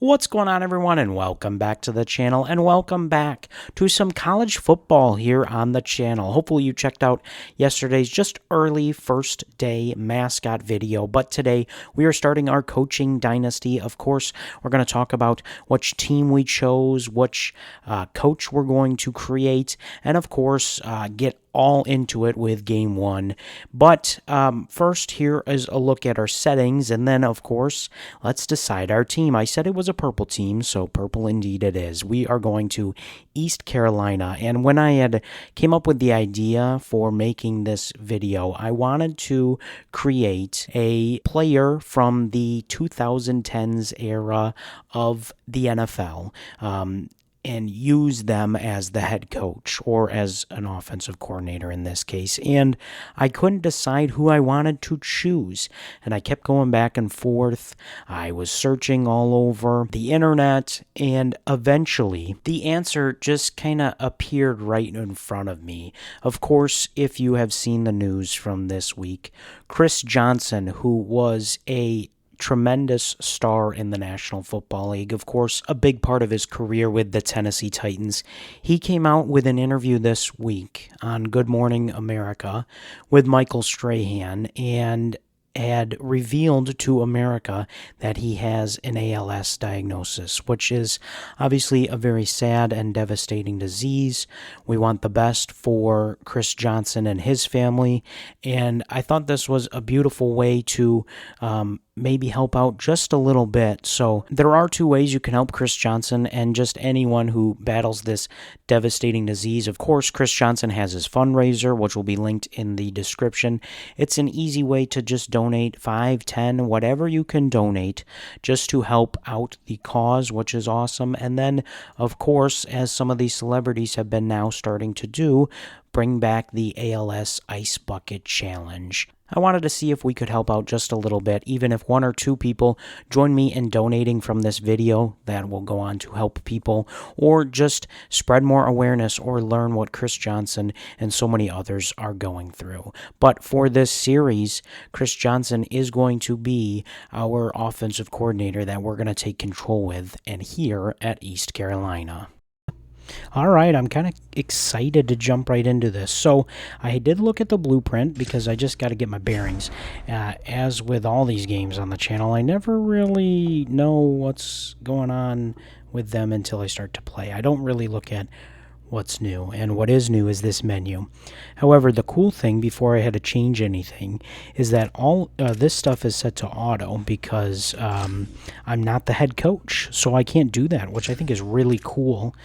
What's going on, everyone, and welcome back to the channel, and welcome back to some college football here on the channel. Hopefully you checked out yesterday's just early first day mascot video, but today we are starting our coaching dynasty. Of course, we're going to talk about which team we chose, which coach we're going to create, and of course get all into it with game one. But first, here is a look at our settings, and then of course let's decide our team. I said it was a purple team, so purple indeed it is. We are going to East Carolina, and when I had came up with the idea for making this video, I wanted to create a player from the 2010s era of the NFL. And use them as the head coach or as an offensive coordinator in this case. And I couldn't decide who I wanted to choose. And I kept going back and forth. I was searching all over the internet, and eventually the answer just kind of appeared right in front of me. Of course, if you have seen the news from this week, Chris Johnson, who was a tremendous star in the National Football League, of course, a big part of his career with the Tennessee Titans. He came out with an interview this week on Good Morning America with Michael Strahan and had revealed to America that he has an ALS diagnosis, which is obviously a very sad and devastating disease. We want the best for Chris Johnson and his family, and I thought this was a beautiful way to maybe help out just a little bit. So there are two ways you can help Chris Johnson and just anyone who battles this devastating disease. Of course, Chris Johnson has his fundraiser, which will be linked in the description. It's an easy way to just donate 5, 10, whatever you can donate just to help out the cause, which is awesome. And then, of course, as some of these celebrities have been now starting to do, bring back the ALS Ice Bucket Challenge. I wanted to see if we could help out just a little bit, even if 1 or 2 people join me in donating from this video. That will go on to help people or just spread more awareness or learn what Chris Johnson and so many others are going through. But for this series, Chris Johnson is going to be our offensive coordinator that we're going to take control with and here at East Carolina. All right, I'm kind of excited to jump right into this. So I did look at the blueprint because I just got to get my bearings. As with all these games on the channel, I never really know what's going on with them until I start to play. I don't really look at what's new, and what is new is this menu. However, the cool thing, before I had to change anything, is that all this stuff is set to auto because I'm not the head coach, so I can't do that, which I think is really cool.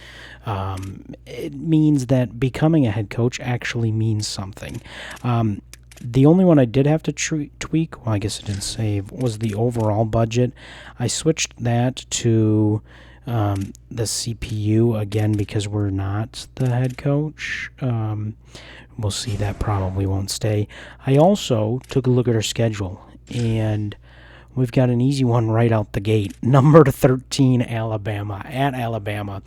It means that becoming a head coach actually means something. The only one I did have to tweak, well, I guess it didn't save, was the overall budget. I switched that to the CPU again because we're not the head coach. We'll see, that probably won't stay. I also took a look at our schedule, and we've got an easy one right out the gate. Number 13, Alabama, at Alabama.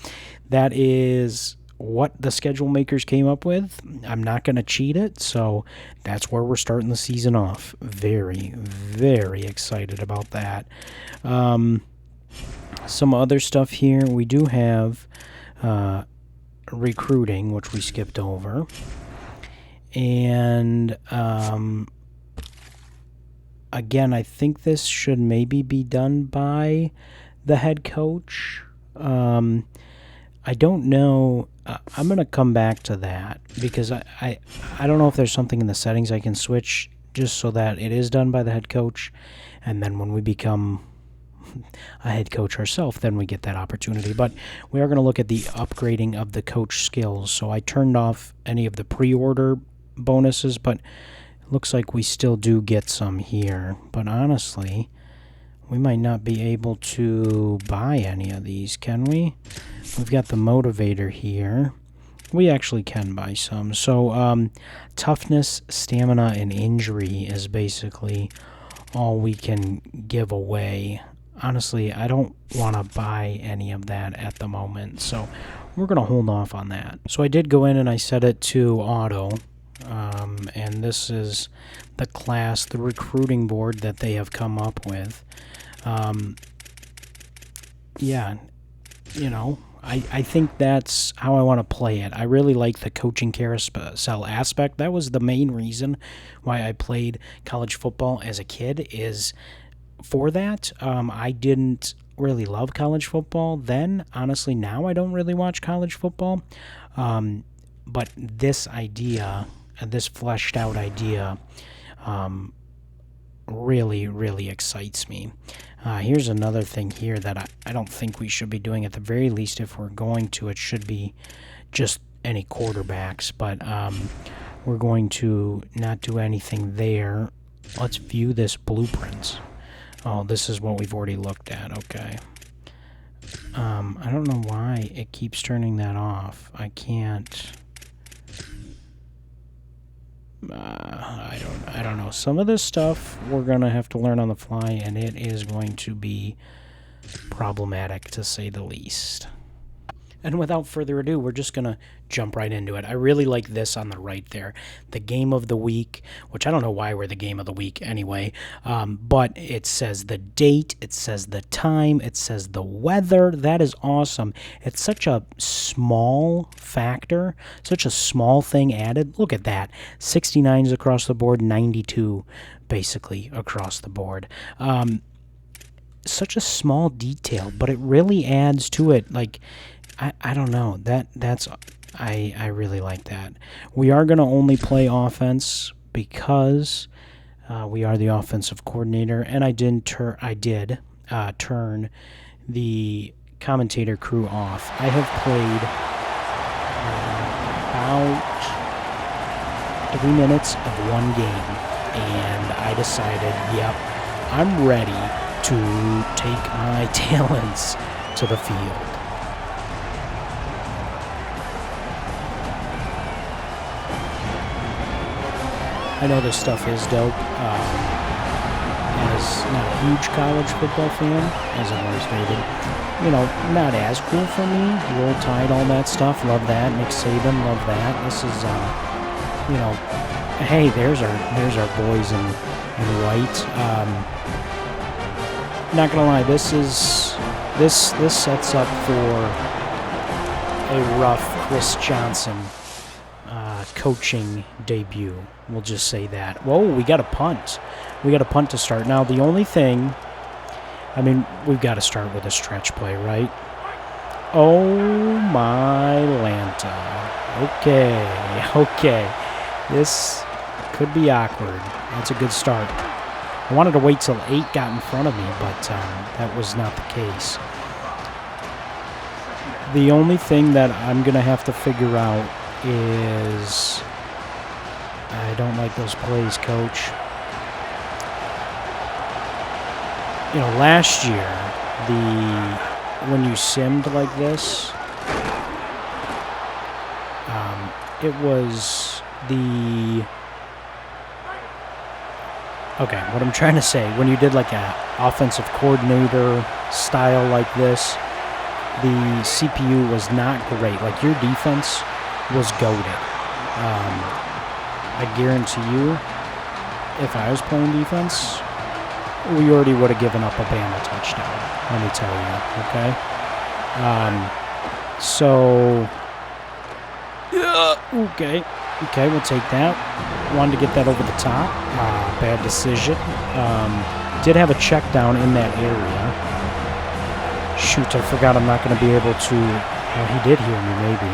That is what the schedule makers came up with. I'm not going to cheat it, so that's where we're starting the season off. Very, very excited about that. Some other stuff here. We do have recruiting, which we skipped over. And again, I think this should maybe be done by the head coach. I don't know. I'm going to come back to that because I don't know if there's something in the settings I can switch just so that it is done by the head coach. And then when we become a head coach ourselves, then we get that opportunity. But we are going to look at the upgrading of the coach skills. So I turned off any of the pre-order bonuses, but it looks like we still do get some here. But honestly, we might not be able to buy any of these, can we? We've got the motivator here. We actually can buy some. So toughness, stamina, and injury is basically all we can give away. Honestly, I don't want to buy any of that at the moment, so we're going to hold off on that. So I did go in and I set it to auto, and this is the class, the recruiting board that they have come up with. yeah, I think that's how I want to play it. I really like the coaching carousel aspect. That was the main reason why I played college football as a kid, is for that. I didn't really love college football then. Honestly, now I don't really watch college football. But this idea, this fleshed out idea, really, really excites me. Here's another thing here that I don't think we should be doing. At the very least, if we're going to, it should be just any quarterbacks. But we're going to not do anything there. Let's view this blueprint. Oh, this is what we've already looked at. Okay. I don't know why it keeps turning that off. I can't. I don't know. Some of this stuff we're gonna have to learn on the fly, and it is going to be problematic to say the least. And without further ado, we're just going to jump right into it. I really like this on the right there. The game of the week, which I don't know why we're the game of the week anyway, but it says the date, it says the time, it says the weather. That is awesome. It's such a small factor, such a small thing added. Look at that. 69s across the board, 92 basically across the board. Such a small detail, but it really adds to it. Like, I don't know. I really like that. We are going to only play offense because we are the offensive coordinator, and I did turn the commentator crew off. I have played about 3 minutes of one game, and I decided, yep, I'm ready to take my talents to the field. I know this stuff is dope. As not a huge college football fan, as I've always stated, not as cool for me. Roll Tide, all that stuff, love that. Nick Saban, love that. This is, hey, there's our boys in white. Not gonna lie, this sets up for a rough Chris Johnson coaching debut. We'll just say that. Whoa, we got a punt. We got a punt to start. Now, the only thing, we've got to start with a stretch play, right? Oh, my Lanta. Okay. This could be awkward. That's a good start. I wanted to wait till 8 got in front of me, but that was not the case. The only thing that I'm going to have to figure out is... I don't like those plays, Coach. Last year, when you simmed like this, it was the... Okay, what I'm trying to say, when you did like a offensive coordinator style like this, the CPU was not great. Like, your defense was goated. I guarantee you, if I was playing defense, we already would have given up a Bama touchdown, let me tell you, okay? Okay, we'll take that. Wanted to get that over the top. Bad decision. Did have a check down in that area. Shoot, I forgot I'm not going to be able to... Well, he did hear me, maybe.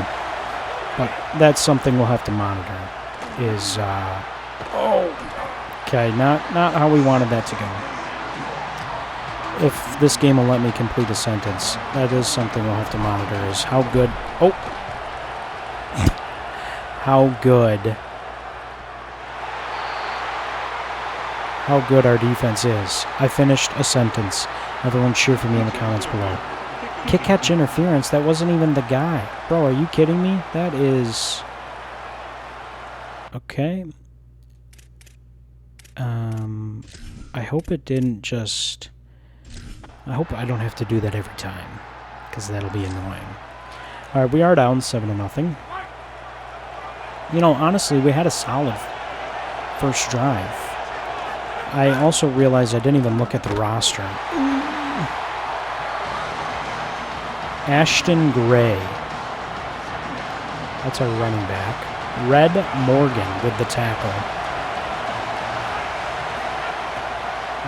But that's something we'll have to monitor. Okay, not how we wanted that to go. If this game will let me complete a sentence, that is something we'll have to monitor, is how good... how good our defense is. I finished a sentence. Everyone cheer for me in the comments below. Kick catch interference, that wasn't even the guy. Bro, are you kidding me? That is... Okay. I hope it didn't just... I hope I don't have to do that every time, because that'll be annoying. Alright, we are down 7-0. Honestly, we had a solid first drive. I also realized I didn't even look at the roster. Ashton Gray. That's our running back. Red Morgan with the tackle.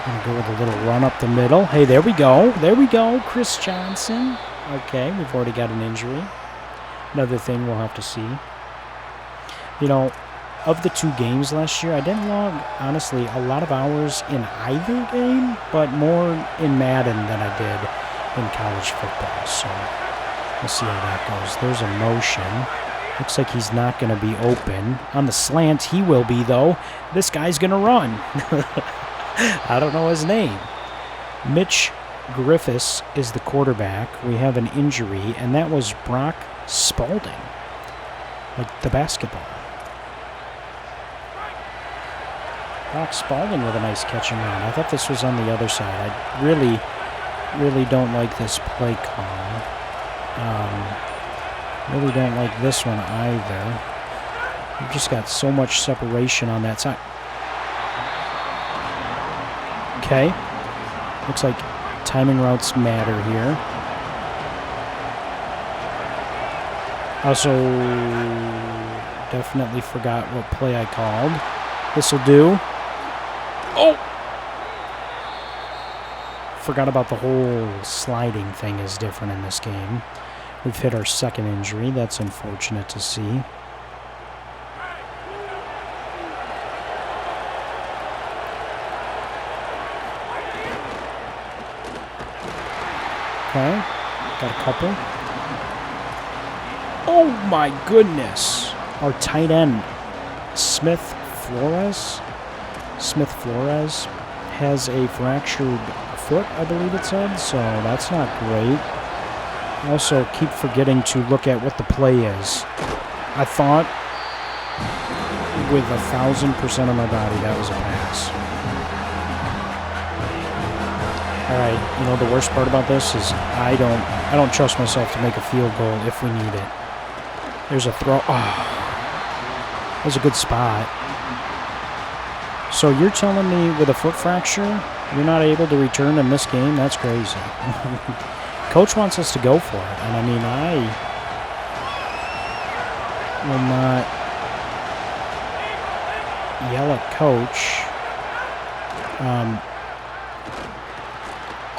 We're going to go with a little run up the middle. Hey, there we go. There we go. Chris Johnson. Okay, we've already got an injury. Another thing we'll have to see. You know, of the 2 games last year, I didn't log, honestly, a lot of hours in either game, but more in Madden than I did in college football. So we'll see how that goes. There's a motion. Looks like he's not going to be open. On the slant, he will be, though. This guy's going to run. I don't know his name. Mitch Griffiths is the quarterback. We have an injury, and that was Brock Spalding, like the basketball. Brock Spalding with a nice catch and run. I thought this was on the other side. I really don't like this play call. Really don't like this one either. We've just got so much separation on that side. Okay. Looks like timing routes matter here. Also, definitely forgot what play I called. This'll do. Oh! Forgot about the whole sliding thing is different in this game. We've hit our second injury. That's unfortunate to see. Okay, got a couple. Oh my goodness! Our tight end, Smith Flores, has a fractured foot, I believe it said, so that's not great. Also, keep forgetting to look at what the play is. I thought with 1,000% of my body that was a pass. Alright, you know the worst part about this is I don't trust myself to make a field goal if we need it. There's a throw. Oh, that was a good spot. So you're telling me with a foot fracture, you're not able to return in this game? That's crazy. Coach wants us to go for it. And I mean, I will not yell at Coach.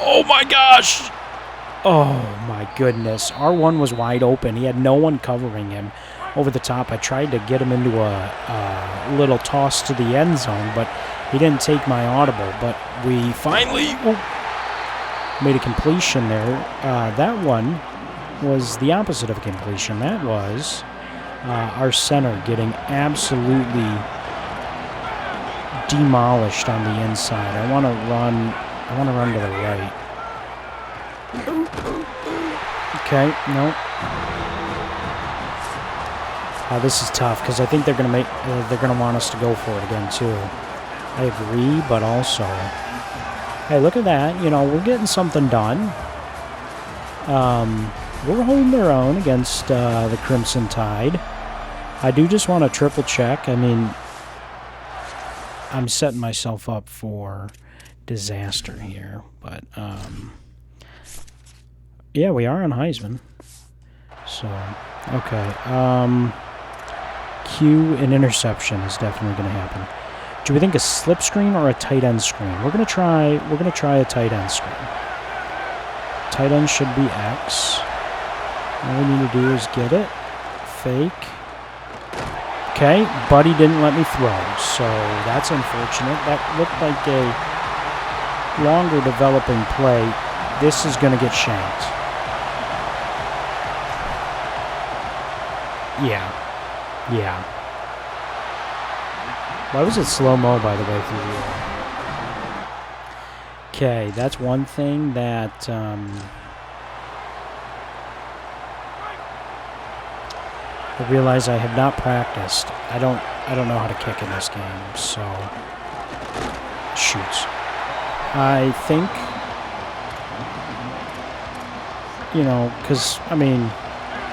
Oh my gosh! Oh my goodness. R1 was wide open. He had no one covering him over the top. I tried to get him into a little toss to the end zone, but he didn't take my audible. But we finally made a completion there. That one was the opposite of a completion. That was our center getting absolutely demolished on the inside. I want to run to the right. Okay, no. This is tough because I think they're gonna want us to go for it again too. I agree, but also, hey, look at that. You know, we're getting something done. We're holding our own against the Crimson Tide. I do just want to triple check. I mean, I'm setting myself up for disaster here, but yeah, we are on Heisman. So, okay. Cue an interception is definitely going to happen. Do we think a slip screen or a tight end screen? We're going to try a tight end screen. Tight end should be X. All we need to do is get it. Fake. Okay, Buddy didn't let me throw, so that's unfortunate. That looked like a longer developing play. This is going to get shanked. Yeah. Why was it slow-mo, by the way, through the air? Okay, that's one thing that I realize I have not practiced. I don't know how to kick in this game, so shoots. I think, you know, because, I mean,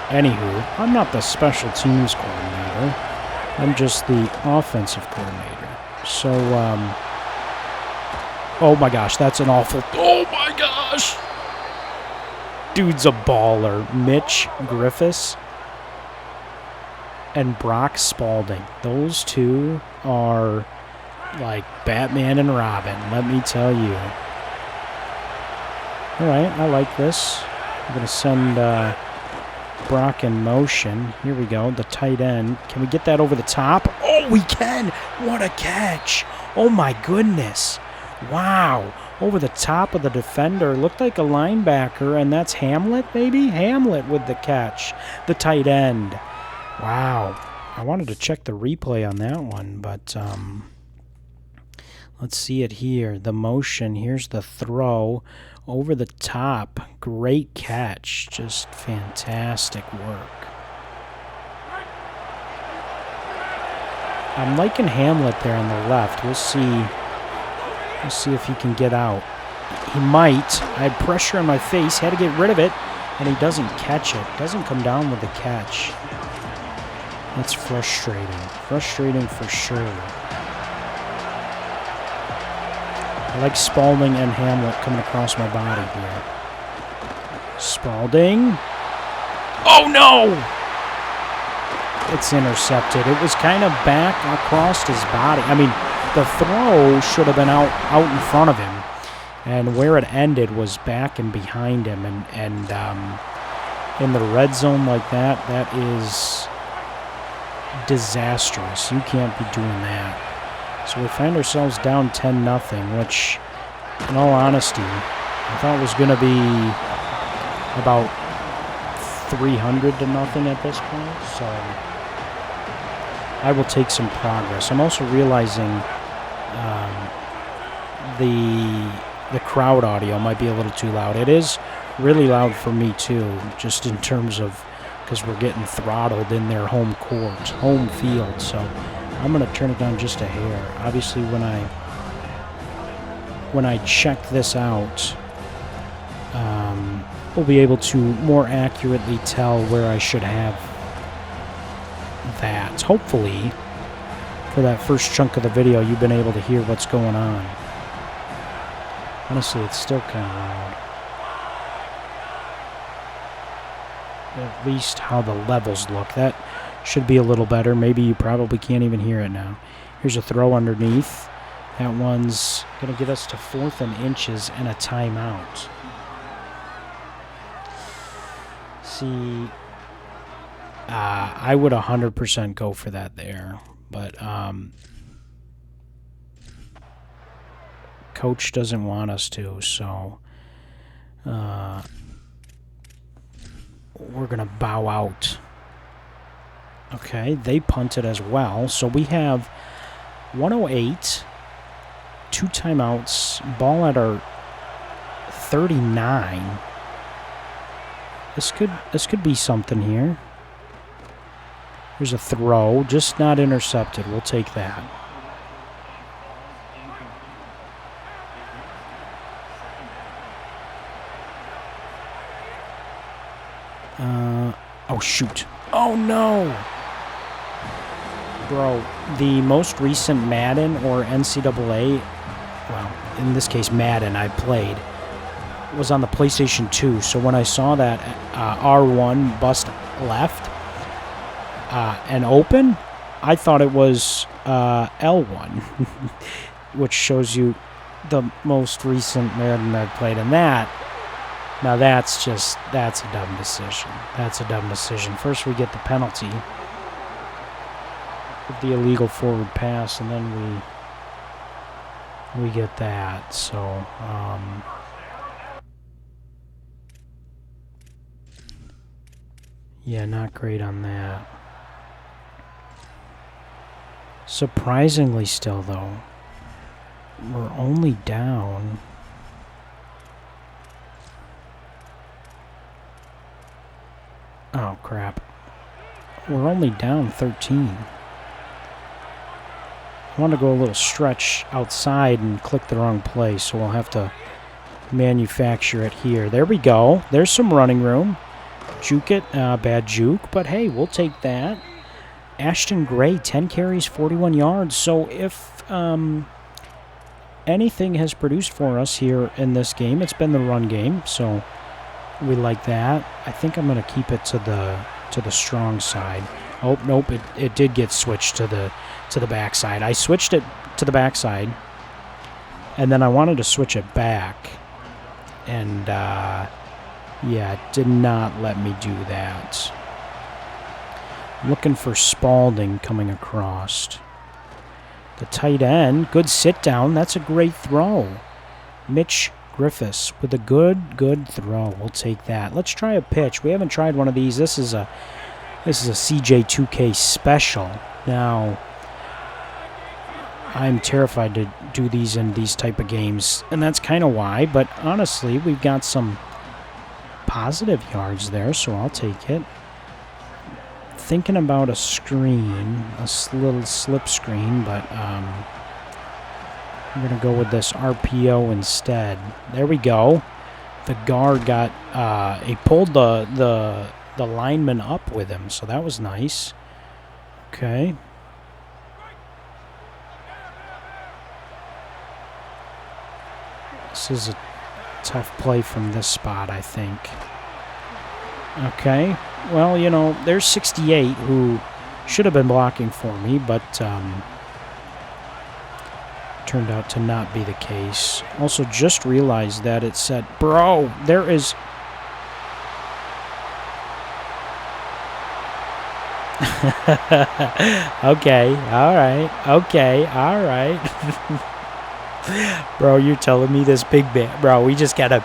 anywho, I'm not the special teams coordinator. I'm just the offensive coordinator. So, oh my gosh, that's an awful... Oh my gosh! dude's a baller. Mitch Griffiths and Brock Spalding. Those two are like Batman and Robin, let me tell you. All right, I like this. I'm going to send Brock in motion. Here we go, the tight end. Can we get that over the top? Oh, we can. What a catch. Oh, my goodness. Wow. Over the top of the defender. Looked like a linebacker, and that's Hamlet, maybe? Hamlet with the catch. The tight end. Wow. I wanted to check the replay on that one, but let's see it here. The motion. Here's the throw. Over the top. Great catch. Just fantastic work. I'm liking Hamlet there on the left. We'll see. We'll see if he can get out. He might. I had pressure on my face. Had to get rid of it. And he doesn't catch it. Doesn't come down with the catch. That's frustrating. Frustrating for sure. I like Spalding and Hamlet coming across my body here. Spalding. Oh, no! It's intercepted. It was kind of back across his body. I mean, the throw should have been out in front of him. And where it ended was back and behind him. And in the red zone like that, that is disastrous. You can't be doing that. So we find ourselves down 10-0, which, in all honesty, I thought was going to be about 300-0 at this point. So I will take some progress. I'm also realizing the crowd audio might be a little too loud. It is really loud for me too, just in terms of because we're getting throttled in their home court, home field. So I'm going to turn it down just a hair. Obviously, when I check this out, we'll be able to more accurately tell where I should have that. Hopefully, for that first chunk of the video, you've been able to hear what's going on. Honestly, it's still kind of loud. At least how the levels look. That should be a little better. Maybe you probably can't even hear it now. Here's a throw underneath. That one's going to get us to 4th and inches and a timeout. See, I would 100% go for that there. But coach doesn't want us to, so we're going to bow out. Okay, they punted as well. So we have 108, 2 timeouts, ball at our 39. This could be something here. Here's a throw, just not intercepted. We'll take that. Oh, shoot. Oh, no. Bro, the most recent Madden or NCAA, well, in this case Madden I played, was on the PlayStation 2. So when I saw that R1 bust left and open, I thought it was L1, which shows you the most recent Madden I've played. And that, now that's a dumb decision. That's a dumb decision. First we get the penalty with the illegal forward pass, and then we get that. So yeah, not great on that. Surprisingly still, though, we're only down. Oh, crap. We're only down 13. I want to go a little stretch outside and click the wrong place, so we'll have to manufacture it here. There we go. There's some running room. Juke it. Bad juke, but hey, we'll take that. Ashton Gray, 10 carries, 41 yards. So if anything has produced for us here in this game, it's been the run game. So We like that. I think I'm going to keep it to the strong side. Oh, nope, it did get switched to the backside. I switched it to the backside, and then I wanted to switch it back. And, yeah, it did not let me do that. I'm looking for Spalding coming across. The tight end, good sit down. That's a great throw. Mitch Griffiths with a good throw. We'll take that. Let's try a pitch. We haven't tried one of these. This is a CJ2K special. Now, I'm terrified to do these in these type of games, and that's kind of why. But honestly, we've got some positive yards there, so I'll take it. Thinking about a screen, a little slip screen, but I'm going to go with this RPO instead. There we go. The guard got, he pulled the lineman up with him, so that was nice. Okay. This is a tough play from this spot, I think. Okay. Well, you know, there's 68 who should have been blocking for me, but turned out to not be the case. Also, just realized that it said, bro, there is... Okay, all right. Bro, you're telling me this big man... Bro, we just got a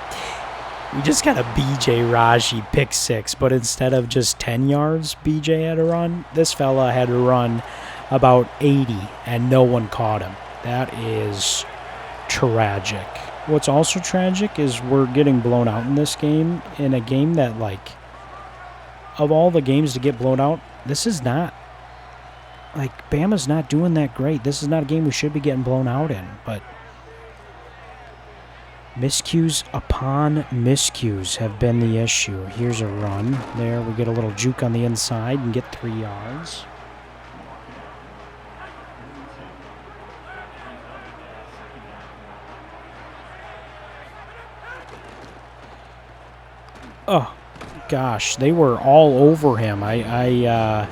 BJ Raji pick six, but instead of just 10 yards BJ had to run, this fella had to run about 80, and no one caught him. That is tragic. What's also tragic is we're getting blown out in this game, in a game that, like, of all the games to get blown out, this is not, like, Bama's not doing that great. This is not a game we should be getting blown out in, but miscues upon miscues have been the issue. Here's a run. There, we get a little juke on the inside and get 3 yards. Oh, gosh, they were all over him. I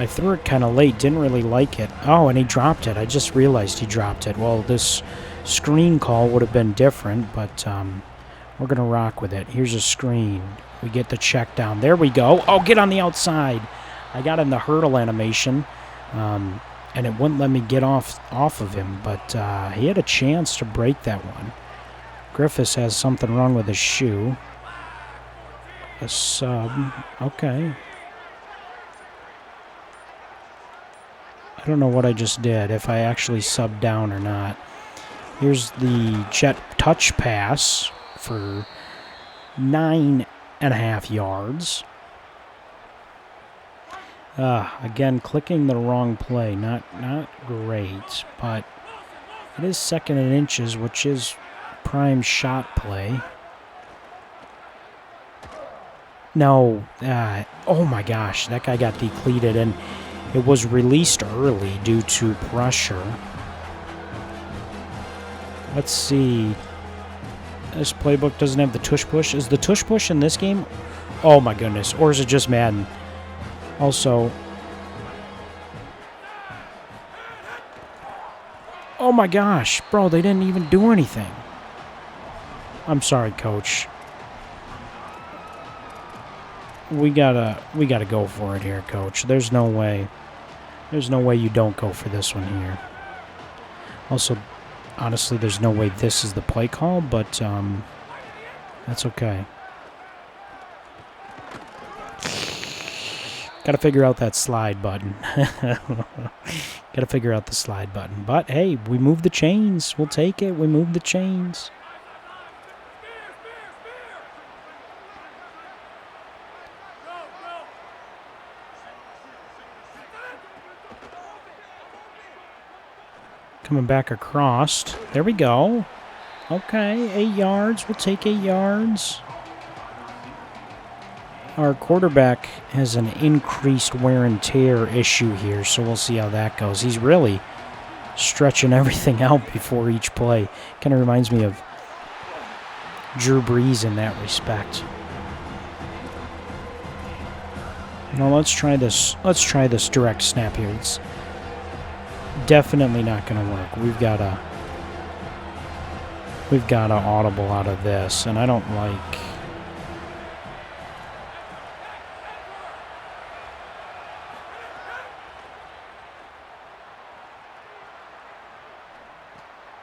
threw it kind of late, didn't really like it. Oh, and he dropped it. I just realized he dropped it. Well, this screen call would have been different, but we're going to rock with it. Here's a screen. We get the check down. There we go. Oh, get on the outside. I got in the hurdle animation, and it wouldn't let me get off of him, but he had a chance to break that one. Griffiths has something wrong with his shoe. A sub. Okay. I don't know what I just did, if I actually subbed down or not. Here's the jet pass for 9.5 yards. Again, clicking the wrong play. Not great, but it is 2nd and inches, which is prime shot play. No. Oh my gosh, that guy got depleted, and it was released early due to pressure. Let's see. This playbook doesn't have the tush push. Is the tush push in this game? Oh my goodness. Or is it just Madden? Also. Oh my gosh. Bro, they didn't even do anything. I'm sorry, coach. We gotta go for it here, coach. There's no way. There's no way you don't go for this one here. Also, honestly, there's no way this is the play call, but that's okay. Gotta figure out that slide button. Gotta figure out the slide button. But, hey, we moved the chains. We'll take it. We moved the chains. Coming back across. There we go. Okay, 8 yards. We'll take 8 yards. Our quarterback has an increased wear and tear issue here, so we'll see how that goes. He's really stretching everything out before each play. Kind of reminds me of Drew Brees in that respect. No, let's try this. Let's try this direct snap here. It's definitely not going to work. We've got to audible out of this, and I don't like.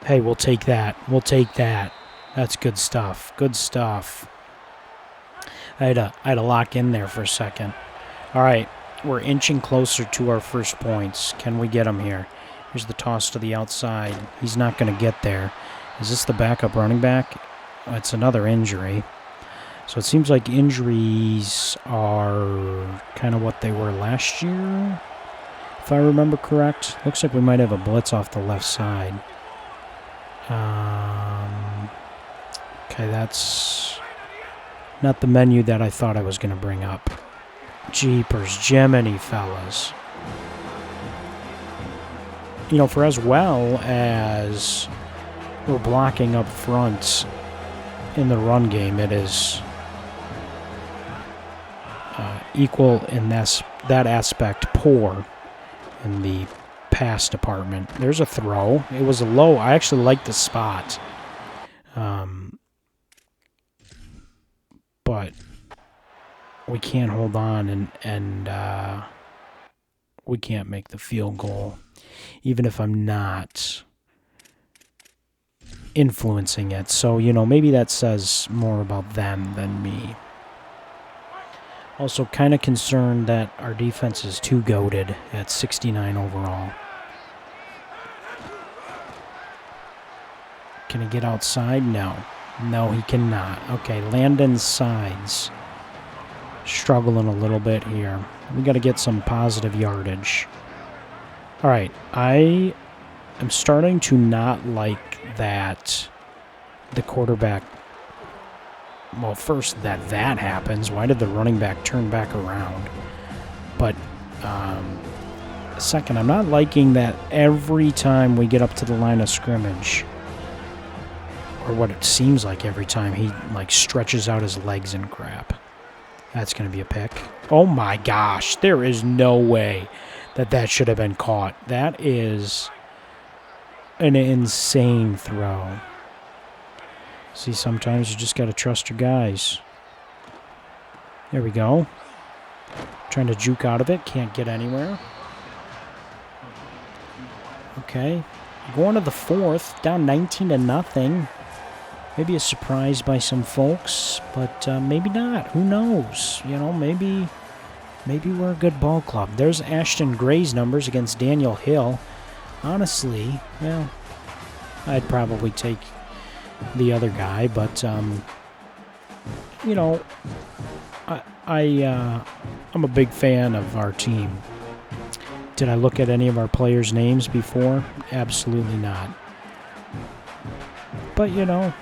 Hey, we'll take that. We'll take that. That's good stuff. Good stuff. I had to lock in there for a second. All right, we're inching closer to our first points. Can we get him here? Here's the toss to the outside. He's not going to get there. Is this the backup running back? Oh, it's another injury. So it seems like injuries are kind of what they were last year, if I remember correct. Looks like we might have a blitz off the left side. Okay, that's not the menu that I thought I was going to bring up. Jeepers, Jiminy, fellas. You know, for as well as we're blocking up front in the run game, it is equal in that aspect, poor in the pass department. There's a throw. It was a low. I actually like the spot. But we can't hold on and we can't make the field goal, even if I'm not influencing it. So, you know, maybe that says more about them than me. Also, kind of concerned that our defense is too goated at 69 overall. Can he get outside? No. No, he cannot. Okay, Landon's sides. Struggling a little bit here. We got to get some positive yardage. All right, I am starting to not like that the quarterback. Well, first that happens. Why did the running back turn back around? But second, I'm not liking that every time we get up to the line of scrimmage, or what it seems like every time, he like stretches out his legs and crap. That's going to be a pick. Oh my gosh, there is no way that should have been caught. That is an insane throw. See, sometimes you just got to trust your guys. There we go. Trying to juke out of it. Can't get anywhere. Okay. Going to the fourth. Down 19-0. Maybe a surprise by some folks, but maybe not. Who knows? You know, maybe we're a good ball club. There's Ashton Gray's numbers against Daniel Hill. Honestly, well, I'd probably take the other guy, but you know, I'm a big fan of our team. Did I look at any of our players' names before? Absolutely not. But you know,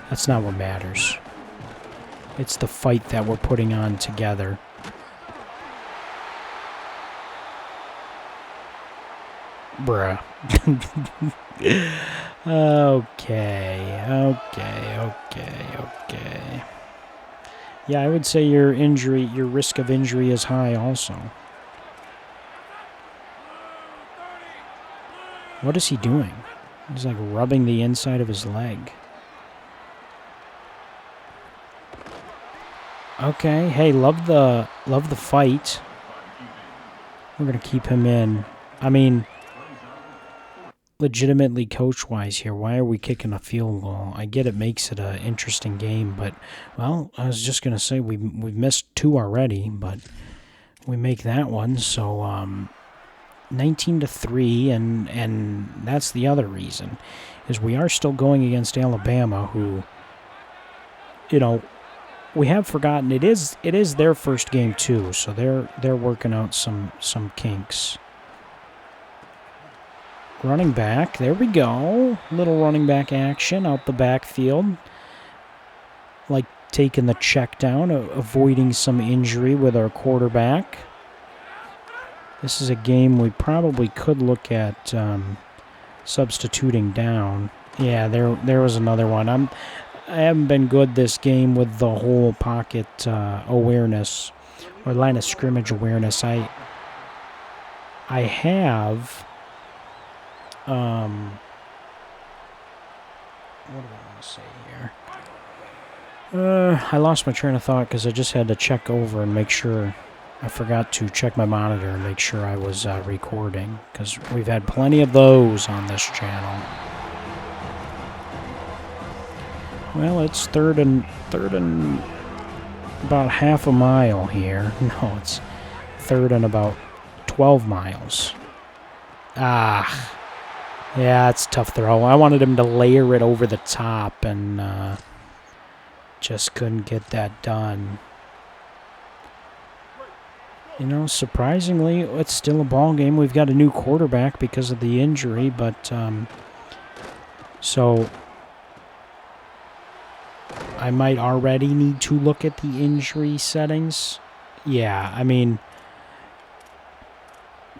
that's not what matters. It's the fight that we're putting on together. Bruh. Okay. Yeah, I would say your risk of injury is high also. What is he doing? He's like rubbing the inside of his leg. Okay, hey, love the fight. We're gonna keep him in. I mean, legitimately coach-wise here, why are we kicking a field goal? I get it makes it an interesting game, but, well, I was just gonna say we've missed two already, but we make that one, so 19-3, and that's the other reason, is we are still going against Alabama, who, you know, we have forgotten it is their first game too, so they're working out some kinks. Running back, there we go. Little running back action out the backfield. Like taking the check down, avoiding some injury with our quarterback. This is a game we probably could look at substituting down. Yeah, there was another one. I haven't been good this game with the whole pocket awareness. or line of scrimmage awareness. I have, what do I want to say here? I lost my train of thought because I just had to check over and make sure. I forgot to check my monitor and make sure I was recording, because we've had plenty of those on this channel. Well, it's third and about half a mile here. No, it's third and about 12 miles. Ah, yeah, it's a tough throw. I wanted him to layer it over the top, and just couldn't get that done. You know, surprisingly, it's still a ball game. We've got a new quarterback because of the injury, but so I might already need to look at the injury settings. Yeah, I mean,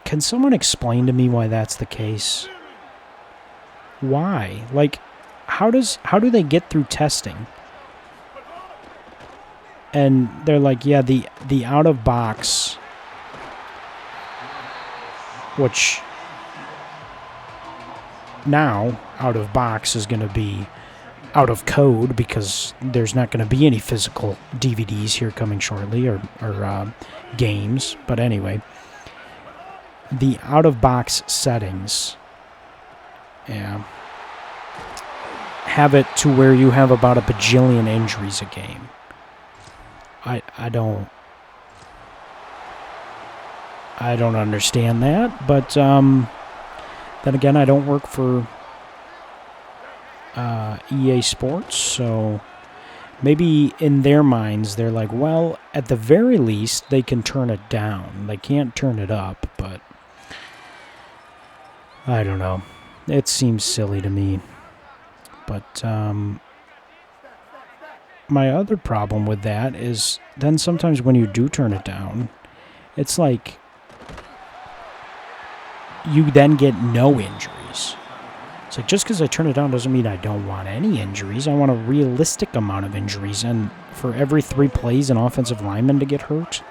can someone explain to me why that's the case? Why? Like, how do they get through testing? And they're like, yeah, the out of box, which now out of box is going to be out of code because there's not going to be any physical DVDs here coming shortly, or games. But anyway, the out of box settings, yeah, have it to where you have about a bajillion injuries a game. I don't understand that, but then again, I don't work for EA Sports, so maybe in their minds they're like, well, at the very least they can turn it down. They can't turn it up, but I don't know. It seems silly to me. But my other problem with that is then sometimes when you do turn it down, it's like you then get no injuries. It's like, just because I turn it down doesn't mean I don't want any injuries. I want a realistic amount of injuries. And for every 3 plays, an offensive lineman to get hurt?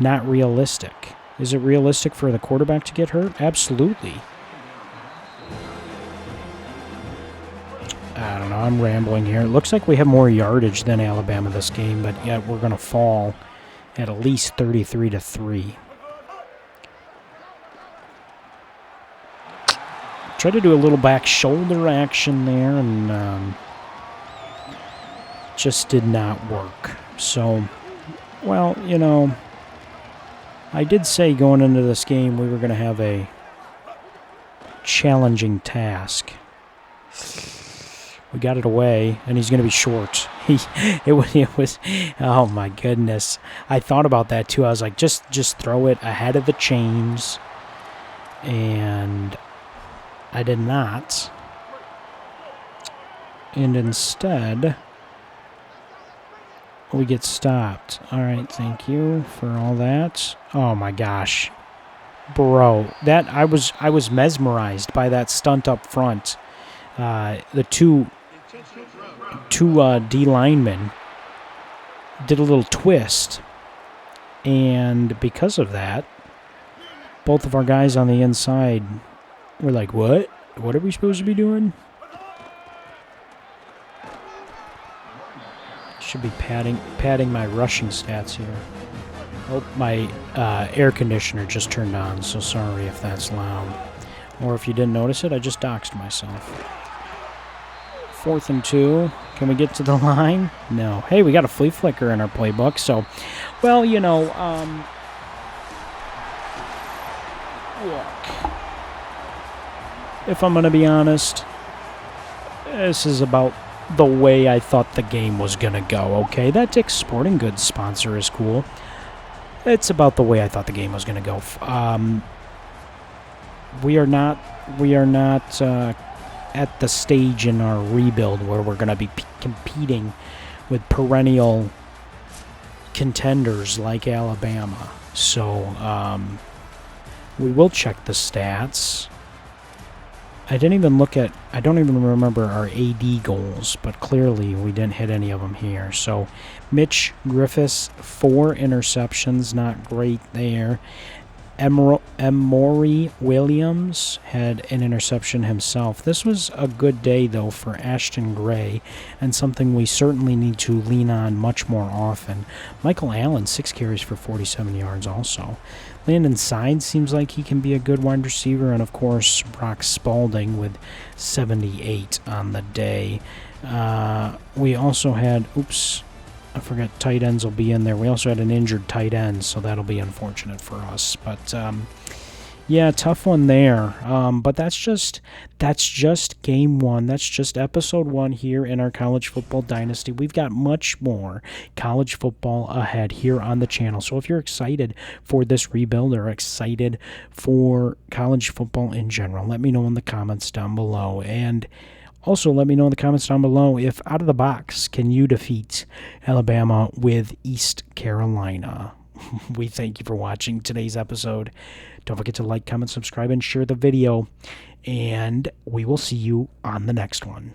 Not realistic. Is it realistic for the quarterback to get hurt? Absolutely. I don't know. I'm rambling here. It looks like we have more yardage than Alabama this game, but yet we're going to fall at least 33-3. Tried to do a little back shoulder action there, and just did not work. So, well, you know, I did say going into this game we were going to have a challenging task. We got it away, and he's going to be short. It was, oh my goodness. I thought about that too. I was like, just throw it ahead of the chains, and I did not. And instead, we get stopped. All right, thank you for all that. Oh my gosh. Bro, that I was mesmerized by that stunt up front. The two D linemen did a little twist, and because of that, both of our guys on the inside were like, what? What are we supposed to be doing? Should be padding my rushing stats here. Oh, my air conditioner just turned on, so sorry if that's loud. Or if you didn't notice it, I just doxed myself. 4th and 2. Can we get to the line? No. Hey, we got a flea flicker in our playbook, so, well, you know, look, if I'm going to be honest, this is about the way I thought the game was going to go, okay? That Dick's Sporting Goods sponsor is cool. It's about the way I thought the game was going to go. We are not at the stage in our rebuild where we're going to be competing with perennial contenders like Alabama. So we will check the stats. I don't even remember our AD goals, but clearly we didn't hit any of them here. So Mitch Griffiths, 4 interceptions, not great there. Emory Williams had an interception himself. This was a good day, though, for Ashton Gray, and something we certainly need to lean on much more often. Michael Allen, 6 carries for 47 yards also. Landon Side seems like he can be a good wide receiver, and of course Brock Spalding with 78 on the day. We also had, I forgot tight ends will be in there. We also had an injured tight end, so that'll be unfortunate for us. But yeah, tough one there. But that's just game 1. That's just episode 1 here in our college football dynasty. We've got much more college football ahead here on the channel. So if you're excited for this rebuild or excited for college football in general, let me know in the comments down below. And also, let me know in the comments down below if, out of the box, can you defeat Alabama with East Carolina? We thank you for watching today's episode. Don't forget to like, comment, subscribe, and share the video. And we will see you on the next one.